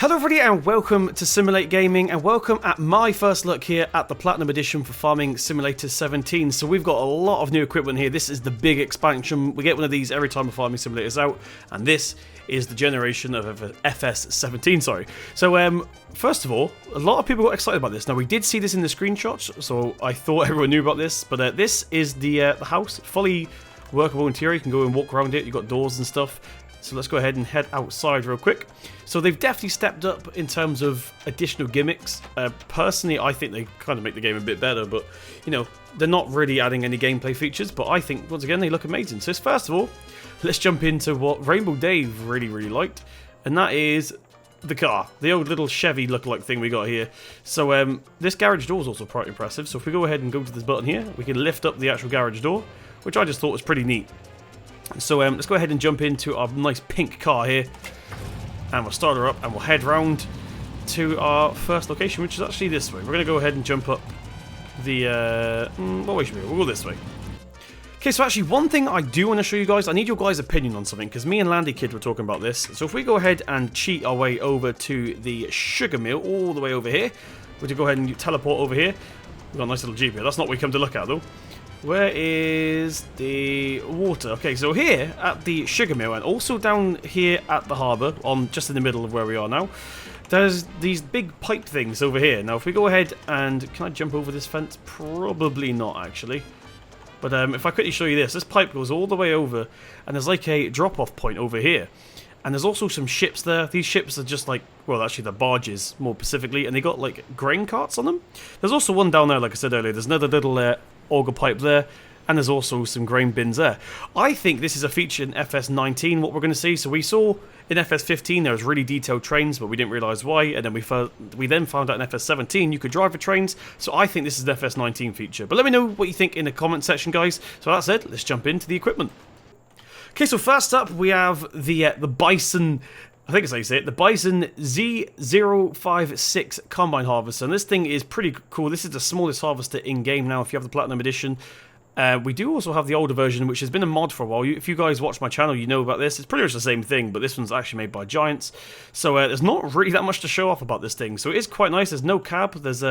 Hello everybody and welcome to Simul8 Gaming, and welcome at my first look here at the Platinum Edition for Farming Simulator 17. So we've got a lot of new equipment here. This is the big expansion. We get one of these every time a Farming Simulator is out, and this is the generation of FS17, sorry. So first of all, a lot of people got excited about this. Now we did see this in the screenshots, so I thought everyone knew about this, but this is the house, fully workable interior. You can go and walk around it, you've got doors and stuff. So let's go ahead and head outside real quick. So they've definitely stepped up in terms of additional gimmicks. Personally, I think they kind of make the game a bit better, but you know, they're not really adding any gameplay features, but I think once again they look amazing. So first of all, let's jump into what Rainbow Dave really liked, and that is the car, the old little Chevy look-alike thing we got here. So this garage door is also quite impressive. So if we go ahead and go to this button here, we can lift up the actual garage door, which I just thought was pretty neat. So let's go ahead and jump into our nice pink car here, and we'll start her up and we'll head round to our first location, which is actually this way. We're going to go ahead and jump up the what way should we go? We'll go this way. Okay, so actually one thing I do want to show you guys, I need your guys' opinion on something, because me and Landy Kid were talking about this. So if we go ahead and cheat our way over to the sugar mill, all the way over here, we're going to go ahead and teleport over here. We've got a nice little Jeep here. That's not what we come to look at though. Where is the water? Okay, so here at the sugar mill, and also down here at the harbour, on just in the middle of where we are now, there's these big pipe things over here. Now if we go ahead and, can I jump over this fence? Probably not actually. But if I quickly show you this pipe goes all the way over, and there's like a drop-off point over here. And there's also some ships there. These ships are just like, well, actually they're barges, more specifically, and they got like grain carts on them. There's also one down there, like I said earlier. There's another little auger pipe there, and there's also some grain bins there. I think this is a feature in FS19, what we're going to see. So we saw in FS15 there was really detailed trains, but we didn't realise why, and then we then found out in FS17 you could drive the trains. So I think this is an FS19 feature. But let me know what you think in the comment section, guys. So that said, let's jump into the equipment. Okay, so first up we have the Bison, I think it's how you say it, the Bison Z056 Combine Harvester, and this thing is pretty cool. This is the smallest harvester in-game now if you have the Platinum Edition. We do also have the older version, which has been a mod for a while. If you guys watch my channel, you know about this. It's pretty much the same thing, but this one's actually made by Giants. So there's not really that much to show off about this thing. So it is quite nice. There's no cab. There's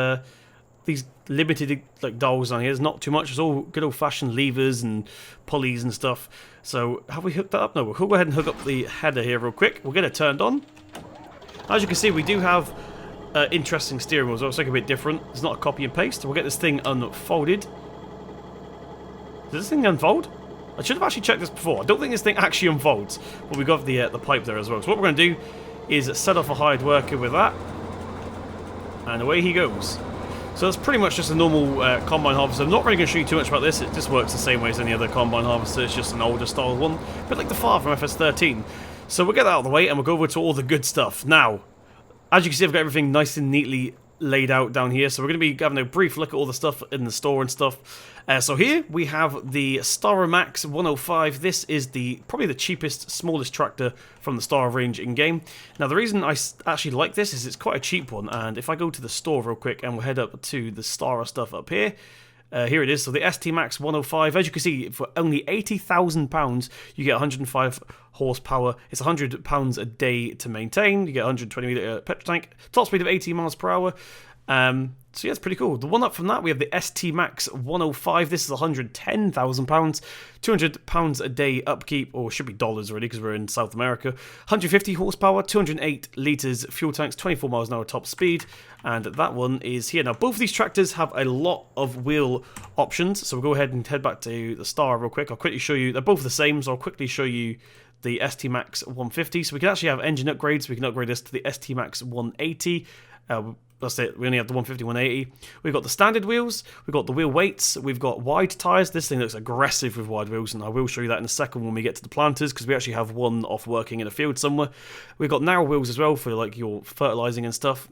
these limited like dials on here. There's not too much. It's all good old-fashioned levers and pulleys and stuff. So have we hooked that up? No, we'll go ahead and hook up the header here real quick. We'll get it turned on. As you can see, we do have interesting steering wheels. It's like a bit different. It's not a copy and paste. We'll get this thing unfolded. Does this thing unfold? I should have actually checked this before. I don't think this thing actually unfolds. But we got the pipe there as well. So what we're going to do is set off a hired worker with that. And away he goes. So that's pretty much just a normal combine harvester. I'm not really going to show you too much about this. It just works the same way as any other combine harvester. It's just an older style one. A bit like the FAR from FS13. So we'll get that out of the way and we'll go over to all the good stuff. Now, as you can see, I've got everything nice and neatly laid out down here. So we're going to be having a brief look at all the stuff in the store and stuff. So here we have the Stara Max 105. This is probably the cheapest, smallest tractor from the Stara range in game. Now the reason I actually like this is it's quite a cheap one, and if I go to the store real quick and we'll head up to the Stara stuff up here. Here it is. So the ST Max 105, as you can see, for only £80,000 you get 105 horsepower. It's £100 a day to maintain. You get a 120 litre petrol tank, top speed of 18 miles per hour. So yeah, it's pretty cool. The one up from that, we have the ST Max 105. This is £110,000, £200 a day upkeep, or should be dollars really because we're in South America. 150 horsepower, 208 litres fuel tanks, 24 miles an hour top speed, and that one is here. Now both of these tractors have a lot of wheel options, so we'll go ahead and head back to the Stara real quick. I'll quickly show you, they're both the same, so I'll quickly show you the ST Max 150. So we can actually have engine upgrades. We can upgrade this to the ST Max 180. That's it, we only have the 150, 180. We've got the standard wheels, we've got the wheel weights, we've got wide tyres. This thing looks aggressive with wide wheels, and I will show you that in a second when we get to the planters, because we actually have one off working in a field somewhere. We've got narrow wheels as well for like your fertilising and stuff.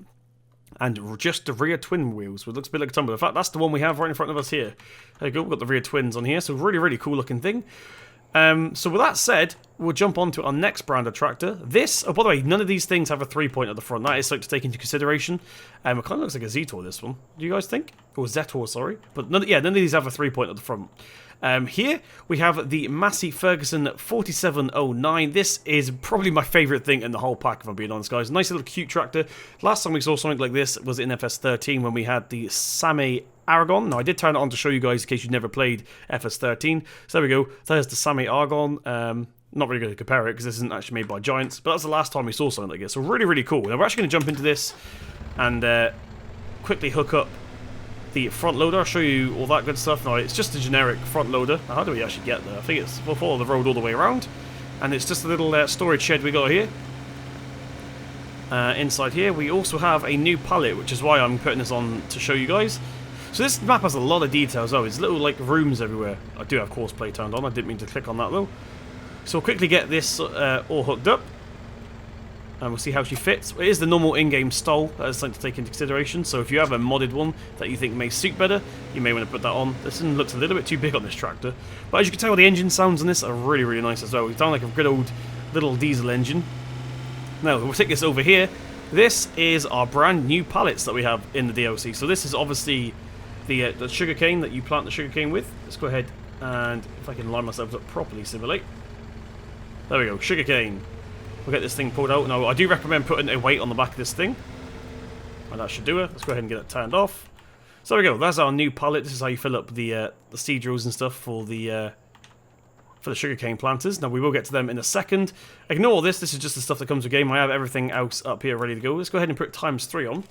And just the rear twin wheels, which looks a bit like a tumble. In fact, that's the one we have right in front of us here. There you go, we've got the rear twins on here, so really cool looking thing. So with that said, we'll jump on to our next brand of tractor. This, oh by the way, none of these things have a 3-point at the front. That is something to take into consideration. It kind of looks like a Z-Tor, this one. Do you guys think? Or Z-Tor, sorry. But none of these have a 3-point at the front. Here we have the Massey Ferguson 4709. This is probably my favourite thing in the whole pack, if I'm being honest, guys. Nice little cute tractor. Last time we saw something like this was in FS13 when we had the Samé Aragon. Now, I did turn it on to show you guys in case you've never played FS13. So there we go. There's the Samé Aragon. Not really going to compare it because this isn't actually made by Giants, but that's the last time we saw something like this. So really, really cool. Now, we're actually going to jump into this and quickly hook up the front loader. I'll show you all that good stuff. Now, it's just a generic front loader. Now, how do we actually get there? I think we'll follow the road all the way around, and it's just a little storage shed we got here. Inside here, we also have a new pallet, which is why I'm putting this on to show you guys. So this map has a lot of details. Oh, it's little like rooms everywhere. I do have course play turned on. I didn't mean to click on that though. So we'll quickly get this all hooked up, and we'll see how she fits. It is the normal in-game style. That is something to take into consideration. So if you have a modded one that you think may suit better, you may want to put that on. This one looks a little bit too big on this tractor, but as you can tell, the engine sounds on this are really, really nice as well. It's down like a good old little diesel engine. Now we'll take this over here. This is our brand new pallets that we have in the DLC. So this is obviously the sugarcane that you plant the sugarcane with. Let's go ahead and if I can line myself up properly, Simul8. There we go, sugarcane. We'll get this thing pulled out. Now, I do recommend putting a weight on the back of this thing. And that should do it. Let's go ahead and get it turned off. So there we go, that's our new pallet. This is how you fill up the seed drills and stuff for the sugarcane planters. Now, we will get to them in a second. Ignore all this, this is just the stuff that comes with the game. I have everything else up here ready to go. Let's go ahead and put ×3 on.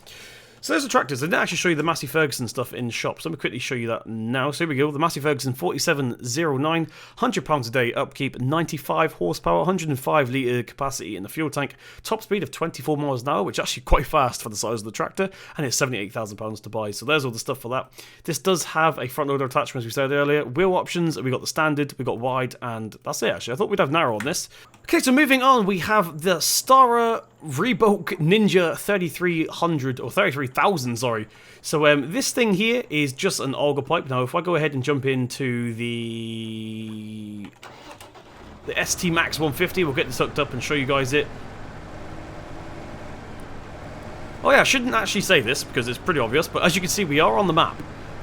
So there's the tractors. I didn't actually show you the Massey Ferguson stuff in shop, so let me quickly show you that now. So here we go, the Massey Ferguson 4709, £100 a day upkeep, 95 horsepower, 105 litre capacity in the fuel tank, top speed of 24 miles an hour, which is actually quite fast for the size of the tractor, and it's £78,000 to buy. So there's all the stuff for that. This does have a front loader attachment, as we said earlier. Wheel options, we got the standard, we got wide, and that's it actually. I thought we'd have narrow on this. Okay, so moving on, we have the Stara Reebok Ninja 3300, or 33,000, sorry. So this thing here is just an auger pipe. Now, if I go ahead and jump into the ST Max 150, we'll get this hooked up and show you guys it. Oh yeah, I shouldn't actually say this because it's pretty obvious, but as you can see, we are on the map.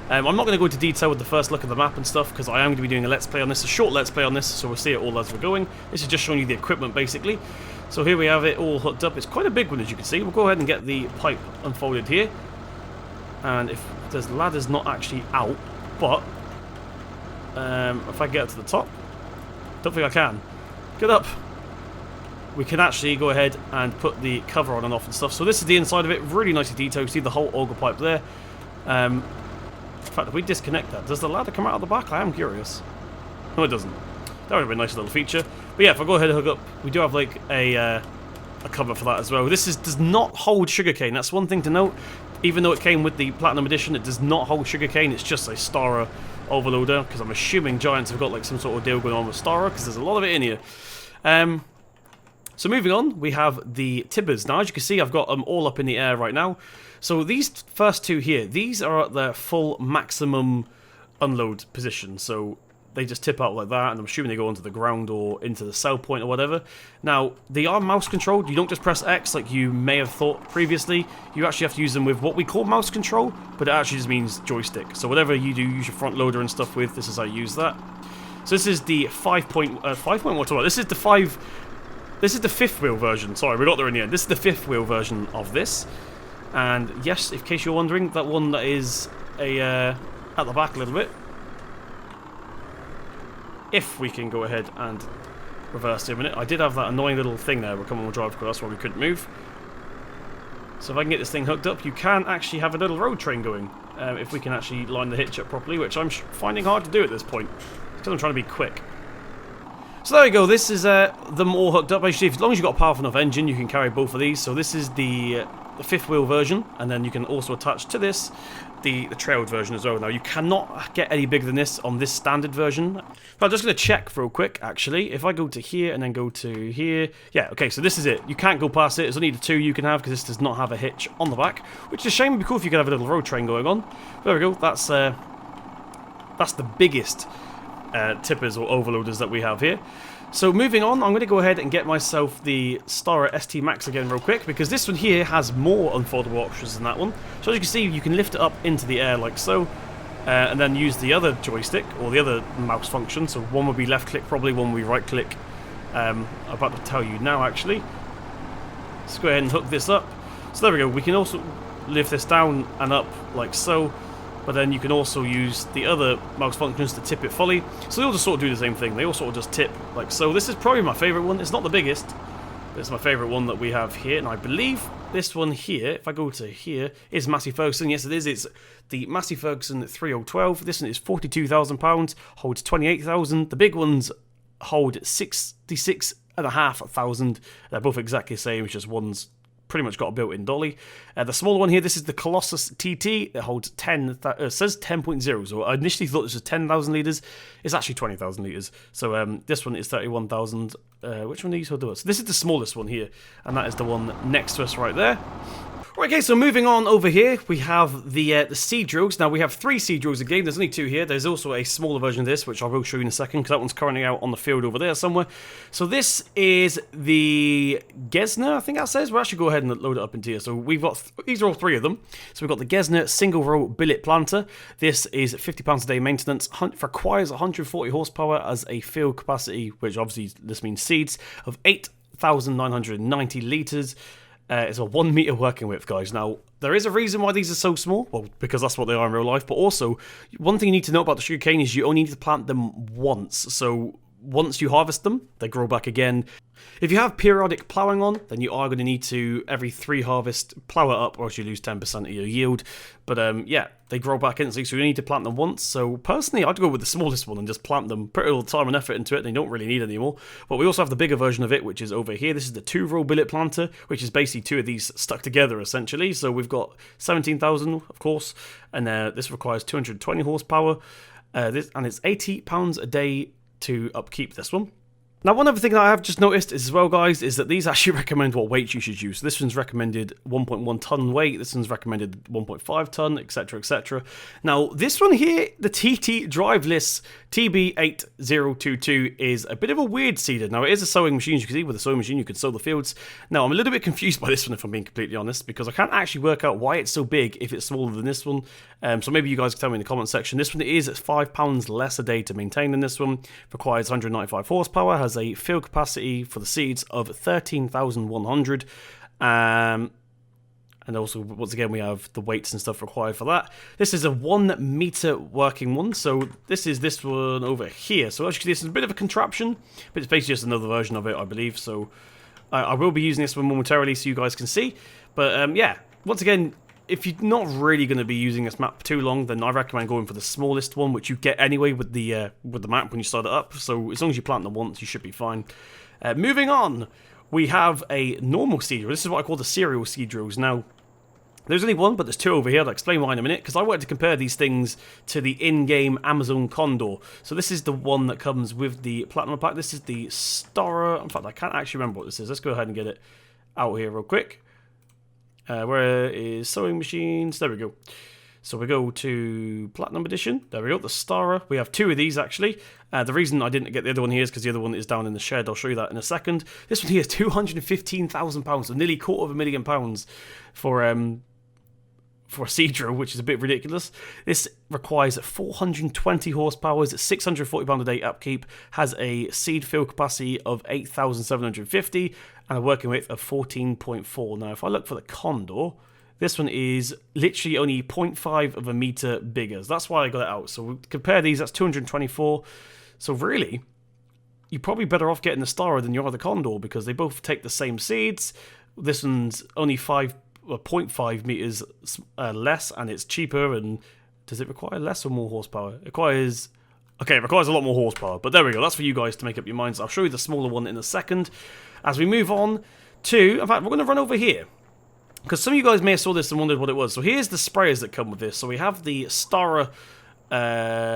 I'm not going to go into detail with the first look at the map and stuff because I am going to be doing a let's play on this, a short let's play on this, so we'll see it all as we're going. This is just showing you the equipment basically. So here we have it all hooked up. It's quite a big one, as you can see. We'll go ahead and get the pipe unfolded here. And if there's ladders not actually out, but if I get up to the top, don't think I can. Get up. We can actually go ahead and put the cover on and off and stuff. So this is the inside of it, really nicely detailed. You see the whole auger pipe there. In fact, if we disconnect that, does the ladder come out of the back? I am curious. No, it doesn't. That would have been a nice little feature. But yeah, if I go ahead and hook up, we do have like a cover for that as well. This does not hold sugarcane. That's one thing to note. Even though it came with the Platinum Edition, it does not hold sugarcane. It's just a Stara overloader, because I'm assuming Giants have got like some sort of deal going on with Stara, because there's a lot of it in here. So moving on, we have the tibbers. Now, as you can see, I've got them all up in the air right now. So these first two here, these are at their full maximum unload position. So they just tip out like that, and I'm assuming they go onto the ground or into the sell point or whatever. Now, they are mouse controlled. You don't just press X like you may have thought previously. You actually have to use them with what we call mouse control, but it actually just means joystick. So whatever you do, use your front loader and stuff with, this is how you use that. So this is the 5.1. This is the fifth wheel version. Sorry, we got there in the end. This is the fifth wheel version of this. And yes, in case you're wondering, that one that is at the back a little bit. If we can go ahead and reverse it a minute. I did have that annoying little thing there where come on drive, because that's why we couldn't move. So if I can get this thing hooked up, you can actually have a little road train going. If we can actually line the hitch up properly, which I'm finding hard to do at this point, because I'm trying to be quick. So there we go, this is them all hooked up. Actually, as long as you've got a powerful enough engine, you can carry both of these. So this is the fifth wheel version, and then you can also attach to this the trailed version as well. Now, you cannot get any bigger than this on this standard version. But I'm just going to check real quick, actually. If I go to here and then go to here... Yeah, okay, so this is it. You can't go past it. There's only the two you can have, because this does not have a hitch on the back, which is a shame. It'd be cool if you could have a little road train going on. There we go. That's the biggest tippers or overloaders that we have here. So moving on, I'm going to go ahead and get myself the Stara ST Max again real quick, because this one here has more unfoldable options than that one. So as you can see, you can lift it up into the air like so, and then use the other joystick or the other mouse function. So one would be left click, probably one would be right click. I'm about to tell you now actually. Let's go ahead and hook this up. So there we go. We can also lift this down and up like so, but then you can also use the other mouse functions to tip it fully. So they all just sort of do the same thing. They all sort of just tip like so. This is probably my favorite one. It's not the biggest, but it's my favorite one that we have here, and I believe this one here, if I go to here, is Massey Ferguson. Yes, it is. It's the Massey Ferguson 3012. This one is £42,000, holds 28,000. The big ones hold 66,500. They're both exactly the same. It's just one's pretty much got a built-in dolly. The smaller one here, this is the Colossus TT. It holds 10. Says 10.0. So I initially thought this was 10,000 litres. It's actually 20,000 litres. So this one is 31,000. Which one do you do it? So this is the smallest one here, and that is the one next to us right there. Right, okay, so moving on over here, we have the seed drills. Now, we have 3 seed drills in game. There's only 2 here. There's also a smaller version of this, which I will show you in a second, because that one's currently out on the field over there somewhere. So this is the Gesner, I think that says. We'll actually go ahead and load it up into here. So we've got, these are all 3 of them. So we've got the Gesner single row billet planter. This is £50 a day maintenance. Requires 140 horsepower as a field capacity, which obviously this means seeds, of 8,990 litres. It's a 1 meter working width, guys. Now, there is a reason why these are so small. Well, because that's what they are in real life. But also, one thing you need to know about the sugarcane is you only need to plant them once. So once you harvest them, they grow back again. If you have periodic ploughing on, then you are going to need to, every 3 harvest, plough it up, or else you lose 10% of your yield. But yeah, they grow back instantly, so you need to plant them once. So personally, I'd go with the smallest one and just plant them, put a little time and effort into it, and you don't really need any more. But we also have the bigger version of it, which is over here. This is the 2-row billet planter, which is basically 2 of these stuck together, essentially. So we've got 17,000, of course, and this requires 220 horsepower. And it's £80 a day to upkeep this one. Now, one other thing that I have just noticed is, as well, guys, is that these actually recommend what weights you should use. This one's recommended 1.1 ton weight, this one's recommended 1.5 ton, etc, etc. Now, this one here, the TT Driveless TB8022, is a bit of a weird seeder. Now, it is a sowing machine. As you can see, with a sowing machine, you can sow the fields. Now, I'm a little bit confused by this one, if I'm being completely honest, because I can't actually work out why it's so big if it's smaller than this one. So maybe you guys can tell me in the comment section. This one is £5 less a day to maintain than this one. Requires 195 horsepower, has a field capacity for the seeds of 13,100. And also, once again, we have the weights and stuff required for that. This is a 1 meter working one. So this is this one over here. So actually, this is a bit of a contraption, but it's basically just another version of it, I believe. So I will be using this one momentarily so you guys can see. But yeah, once again, if you're not really going to be using this map for too long, then I recommend going for the smallest one, which you get anyway with the map when you start it up. So as long as you plant them once, you should be fine. Moving on, we have a normal seed drill. This is what I call the serial seed drills. Now, there's only one, but there's 2 over here. I'll explain why in a minute, because I wanted to compare these things to the in-game Amazon Condor. So this is the one that comes with the Platinum Pack. This is the Stara. In fact, I can't actually remember what this is. Let's go ahead and get it out here real quick. Where is sewing machines? There we go. So we go to Platinum Edition. There we go, the Stara. We have 2 of these, actually. The reason I didn't get the other one here is because the other one is down in the shed. I'll show you that in a second. This one here is £215,000, so nearly £250,000 for a seed drill, which is a bit ridiculous. This requires 420 horsepower, it's £640 a day upkeep, has a seed field capacity of 8,750 and a working width of 14.4. Now, if I look for the Condor, this one is literally only 0.5 of a meter bigger. So that's why I got it out. So we compare these, that's 224. So really, you're probably better off getting the Stara than you are the Condor, because they both take the same seeds. This one's only 0.5 meters less, and it's cheaper. And does it require less or more horsepower? It requires a lot more horsepower, but there we go. That's for you guys to make up your minds. I'll show you the smaller one in a second. As we move on to, in fact, we're going to run over here, because some of you guys may have saw this and wondered what it was. So here's the sprayers that come with this. So we have the Stara,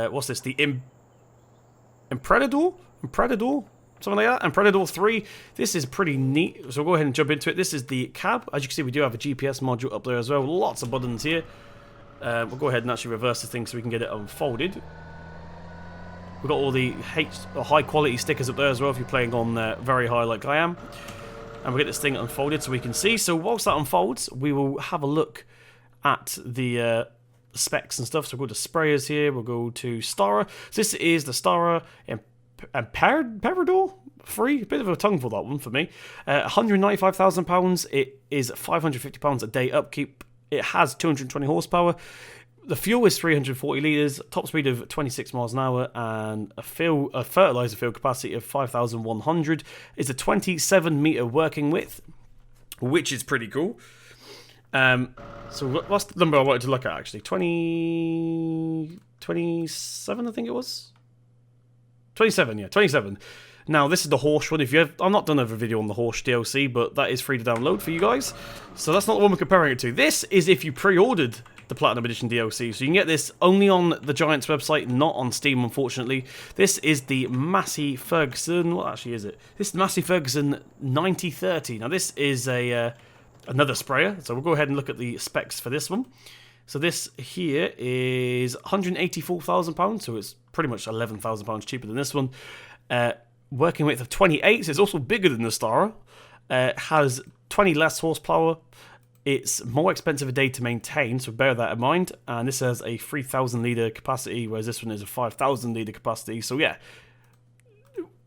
what's this? The Impredador? Something like that. And Predator 3. This is pretty neat. So we'll go ahead and jump into it. This is the cab. As you can see, we do have a GPS module up there as well. Lots of buttons here. We'll go ahead and actually reverse the thing so we can get it unfolded. We've got all the high quality stickers up there as well if you're playing on very high like I am. And we'll get this thing unfolded so we can see. So whilst that unfolds, we will have a look at the specs and stuff. So we'll go to sprayers here. We'll go to Stara. So this is the Stara Emperador 3. A bit of a tongue for that one for me. £195,000. It is £550 a day upkeep. It has 220 horsepower. The fuel is 340 litres, top speed of 26 miles an hour, and a fertilizer field capacity of 5,100. It's a 27 metre working width, which is pretty cool. So what's the number I wanted to look at actually? 27, I think it was. 27, yeah, 27. Now this is the Horse one. I've not done a video on the Horse DLC, but that is free to download for you guys. So that's not the one we're comparing it to. This is if you pre-ordered the Platinum Edition DLC. So you can get this only on the Giants website, not on Steam, unfortunately. This is the Massey Ferguson. What actually is it? This is the Massey Ferguson 9030. Now this is another sprayer. So we'll go ahead and look at the specs for this one. So this here is £184,000. So it's pretty much £11,000 cheaper than this one. Working width of 28. So it's also bigger than the Stara. Has 20 less horsepower. It's more expensive a day to maintain, so bear that in mind. And this has a 3,000 litre capacity, whereas this one is a 5,000 litre capacity. So yeah,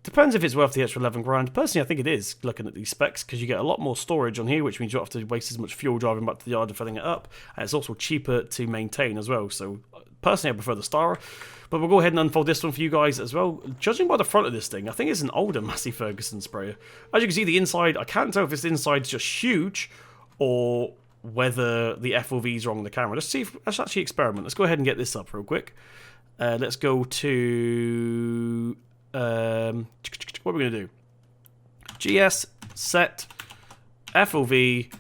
depends if it's worth the extra 11 grand. Personally, I think it is, looking at these specs, because you get a lot more storage on here, which means you don't have to waste as much fuel driving back to the yard and filling it up. And it's also cheaper to maintain as well. So personally, I prefer the Stara. But we'll go ahead and unfold this one for you guys as well. Judging by the front of this thing, I think it's an older Massey Ferguson sprayer. As you can see, the inside, I can't tell if this inside's just huge or whether the FOV is wrong on the camera. Let's actually experiment. Let's go ahead and get this up real quick. Let's go to what are we going to do? GS set FOV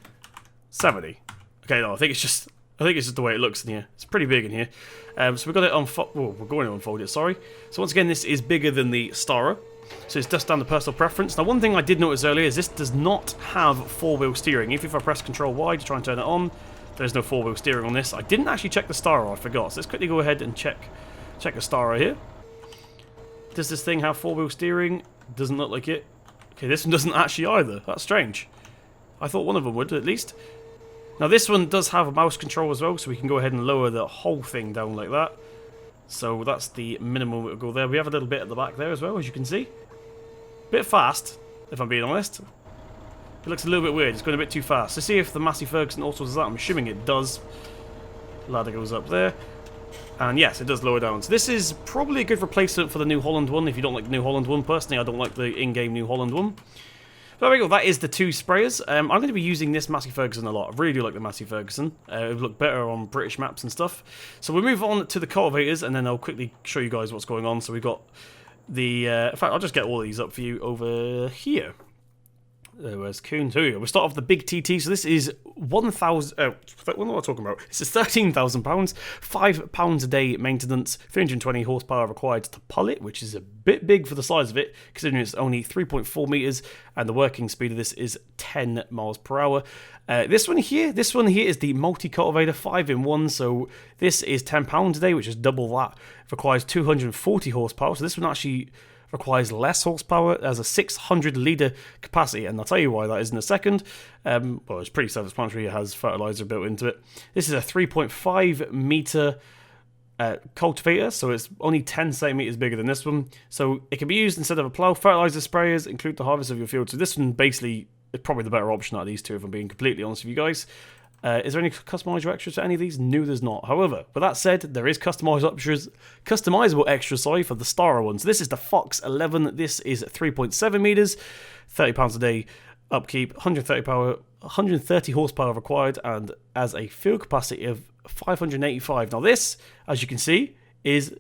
70. Okay, no, I think it's just the way it looks in here. It's pretty big in here. So we've got it on. We're going to unfold it. Sorry. So once again, this is bigger than the Stara. So it's just down to personal preference. Now, one thing I did notice earlier is this does not have four-wheel steering. If I press Control Y to try and turn it on, there's no four-wheel steering on this. I didn't actually check the Stara, I forgot. So let's quickly go ahead and check the Stara here. Does this thing have four-wheel steering? Doesn't look like it. Okay, this one doesn't actually either. That's strange. I thought one of them would, at least. Now, this one does have a mouse control as well, so we can go ahead and lower the whole thing down like that. So that's the minimum that will go there. We have a little bit at the back there as well, as you can see. Bit fast, if I'm being honest. It looks a little bit weird. It's going a bit too fast. Let's see if the Massey Ferguson also does that. I'm assuming it does. Ladder goes up there. And yes, it does lower down. So this is probably a good replacement for the New Holland one, if you don't like the New Holland one. Personally, I don't like the in-game New Holland one. But there we go, that is the two sprayers. I'm going to be using this Massey Ferguson a lot. I really do like the Massey Ferguson. It would look better on British maps and stuff. So we'll move on to the cultivators, and then I'll quickly show you guys what's going on. So we've got the... in fact, I'll just get all these up for you over here. Where's Coons? Here we go. We'll start off with the big TT. So this is 1,000... what am I talking about? This is £13,000. £5 a day maintenance. 320 horsepower required to pull it, which is a bit big for the size of it, considering it's only 3.4 metres, and the working speed of this is 10 miles per hour. This one here is the multi-cultivator 5-in-1. So this is £10 a day, which is double that. It requires 240 horsepower. So this one actually requires less horsepower. It has a 600 litre capacity, and I'll tell you why that is in a second. Well, it's pretty self-explanatory. It has fertilizer built into it. This is a 3.5 metre cultivator, so it's only 10 centimetres bigger than this one. So it can be used instead of a plough. Fertilizer sprayers include the harvest of your field. So this one basically is probably the better option out of these two, if I'm being completely honest with you guys. Is there any customizable extras to any of these? No, there's not. However, with that said, there is customizable extras for the Stara ones. This is the Fox 11. This is 3.7 meters, £30 a day upkeep, 130 horsepower required, and as a field capacity of 585. Now this, as you can see, is...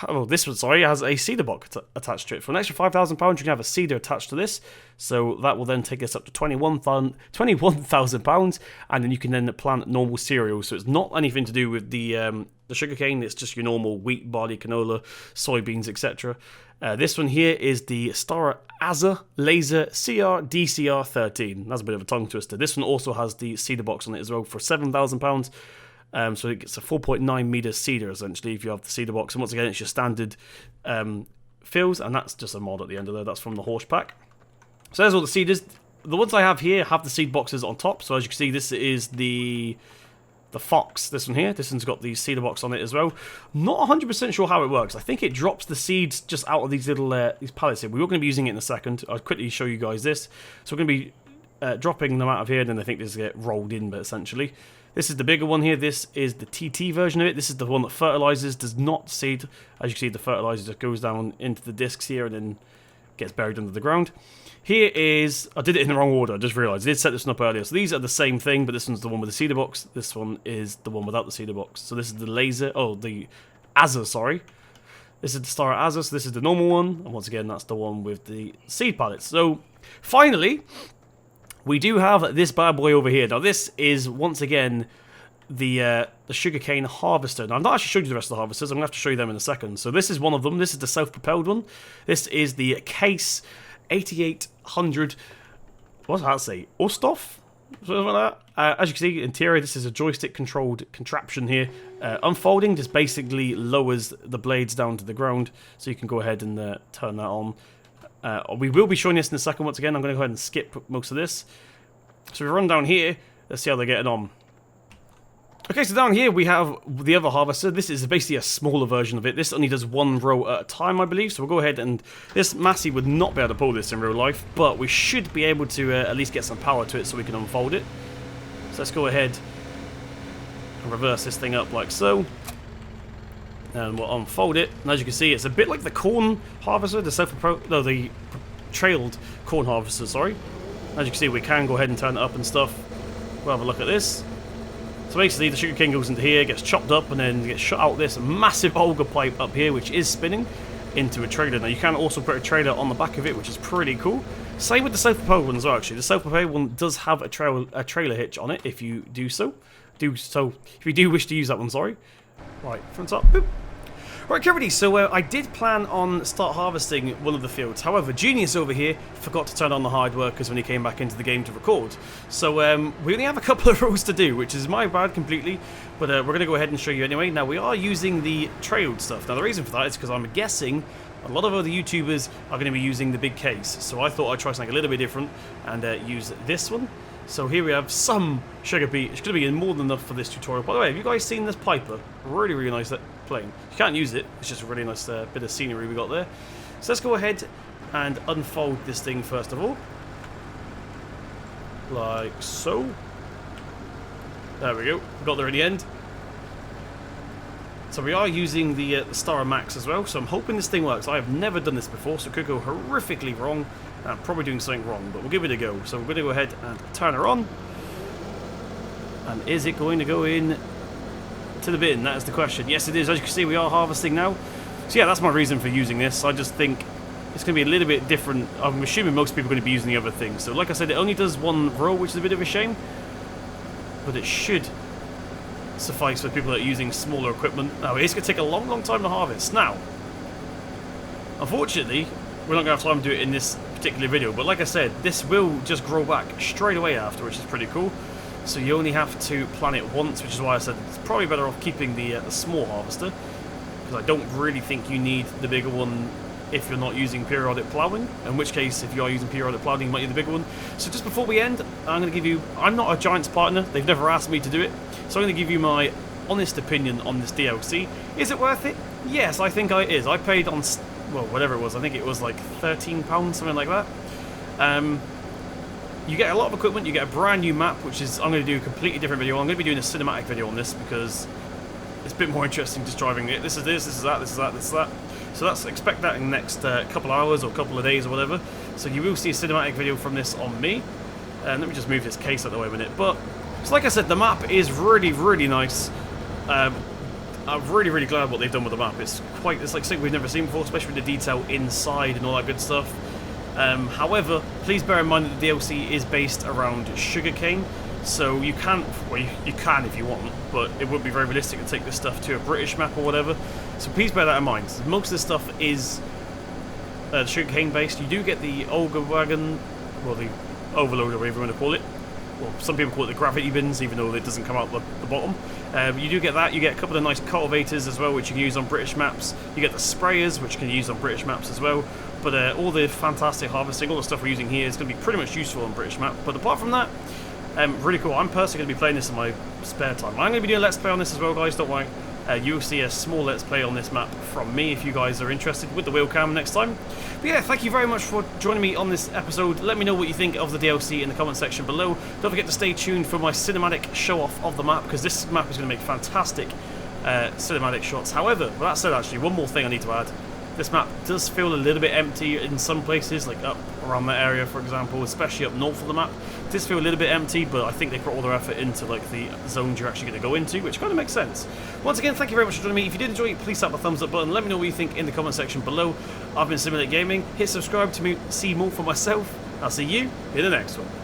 Oh, this one, sorry, has a cedar box attached to it. For an extra £5,000, you can have a cedar attached to this. So that will then take us up to £21,000, and then you can then plant normal cereals. So it's not anything to do with the sugarcane. It's just your normal wheat, barley, canola, soybeans, etc. This one here is the Stara Azza Laser CR DCR13. That's a bit of a tongue twister. This one also has the cedar box on it as well for £7,000. So it gets a 4.9 metre cedar, essentially, if you have the cedar box. And once again, it's your standard fills, and that's just a mod at the end of there. That's from the Horse pack. So there's all the cedars. The ones I have here have the seed boxes on top. So as you can see, this is the the Fox, this one here. This one's got the seeder box on it as well. Not 100% sure how it works. I think it drops the seeds just out of these little these pallets here. We were going to be using it in a second. I'll quickly show you guys this. So we're going to be dropping them out of here, and then I think this get rolled in, but essentially. This is the bigger one here. This is the TT version of it. This is the one that fertilizes, does not seed. As you can see, the fertilizer just goes down into the discs here and then gets buried under the ground. Here is, I did it in the wrong order, I just realised. I did set this one up earlier. So these are the same thing, but this one's the one with the seeder box. This one is the one without the seeder box. So this is the the Azza, sorry. This is the Stara Azza, so this is the normal one. And once again, that's the one with the seed pallets. So, finally, we do have this bad boy over here. Now this is, once again, the Sugarcane harvester. Now I've not actually showed you the rest of the harvesters, I'm going to have to show you them in a second. So this is one of them, this is the self-propelled one. This is the Case 8800, what does that say? Ostov? Something like that. As you can see, interior, this is a joystick controlled contraption here. Unfolding just basically lowers the blades down to the ground, so you can go ahead and turn that on. We will be showing this in a second. Once again, I'm going to go ahead and skip most of this. So we run down here, let's see how they're getting on. Okay, so down here we have the other harvester. This is basically a smaller version of it. This only does one row at a time, I believe. So we'll go ahead and... This Massey would not be able to pull this in real life, but we should be able to at least get some power to it so we can unfold it. So let's go ahead and reverse this thing up like so. And we'll unfold it. And as you can see, it's a bit like the corn harvester, the trailed corn harvester, sorry. As you can see, we can go ahead and turn it up and stuff. We'll have a look at this. So basically, the sugarcane goes into here, gets chopped up, and then gets shot out this massive auger pipe up here, which is spinning into a trailer. Now, you can also put a trailer on the back of it, which is pretty cool. Same with the self-propelled one as well, actually. The self-propelled one does have a trailer hitch on it, if you do so. If you do wish to use that one, sorry. Right, front up, boop. Right, everybody, so I did plan on start harvesting one of the fields. However, Genius over here forgot to turn on the hard workers when he came back into the game to record. So we only have a couple of rows to do, which is my bad completely. But we're going to go ahead and show you anyway. Now, we are using the trailed stuff. Now, the reason for that is because I'm guessing a lot of other YouTubers are going to be using the big case. So I thought I'd try something a little bit different and use this one. So here we have some sugar beet. It's going to be more than enough for this tutorial. By the way, have you guys seen this Piper? Really, really nice plane. You can't use it. It's just a really nice bit of scenery we got there. So let's go ahead and unfold this thing first of all. Like so. There we go. We got there in the end. So we are using the Stara Max as well. So I'm hoping this thing works. I have never done this before, so it could go horrifically wrong. I'm probably doing something wrong, but we'll give it a go. So we're going to go ahead and turn her on. And is it going to go in to the bin? That is the question. Yes, it is. As you can see, we are harvesting now. So yeah, that's my reason for using this. I just think it's going to be a little bit different. I'm assuming most people are going to be using the other thing. So like I said, it only does one row, which is a bit of a shame. But it should suffice for people that are using smaller equipment. Now, it's going to take a long, long time to harvest. Now, unfortunately, we're not going to have time to do it in this particular video, but like I said, this will just grow back straight away after, which is pretty cool. So you only have to plant it once, which is why I said it's probably better off keeping the small harvester, because I don't really think you need the bigger one if you're not using periodic ploughing, in which case if you are using periodic ploughing you might need the bigger one. So just before we end, I'm going to give you, I'm not a Giants partner, they've never asked me to do it, so I'm going to give you my honest opinion on this DLC. Is it worth it? Yes, I think it is. I paid on, well, whatever it was, I think it was like £13, something like that. You get a lot of equipment, you get a brand new map, which is, I'm going to do a completely different video. I'm going to be doing a cinematic video on this because it's a bit more interesting just driving it. This is this, this is that, this is that, this is that. So that's, expect that in the next couple of hours or couple of days or whatever. So you will see a cinematic video from this on me. And let me just move this case out of the way a minute. But, so like I said, the map is really, really nice. I'm really, really glad what they've done with the map. It's like something we've never seen before, especially with the detail inside and all that good stuff. However, please bear in mind that the DLC is based around Sugarcane, so you can, well, you can if you want, but it would be very realistic to take this stuff to a British map or whatever. So please bear that in mind. Most of this stuff is Sugarcane based. You do get the Olga wagon, well, the overload or whatever you want to call it. Well, some people call it the gravity bins, even though it doesn't come out the bottom. You do get that. You get a couple of nice cultivators as well, which you can use on British maps. You get the sprayers, which you can use on British maps as well. But all the fantastic harvesting, all the stuff we're using here is going to be pretty much useful on British map. But apart from that, Really cool. I'm personally going to be playing this in my spare time. I'm going to be doing a Let's Play on this as well, guys, don't worry. You'll see a small Let's Play on this map from me if you guys are interested with the wheel cam next time. But yeah, thank you very much for joining me on this episode. Let me know what you think of the DLC in the comment section below. Don't forget to stay tuned for my cinematic show-off of the map, because this map is going to make fantastic cinematic shots. However, with that said, actually, one more thing I need to add. This map does feel a little bit empty in some places, like up around that area, for example, especially up north of the map. It does feel a little bit empty, but I think they put all their effort into like the zones you're actually going to go into, which kind of makes sense. Once again, thank you very much for joining me. If you did enjoy it, please tap the thumbs up button. Let me know what you think in the comment section below. I've been Simul8 Gaming. Hit subscribe to see more for myself. I'll see you in the next one.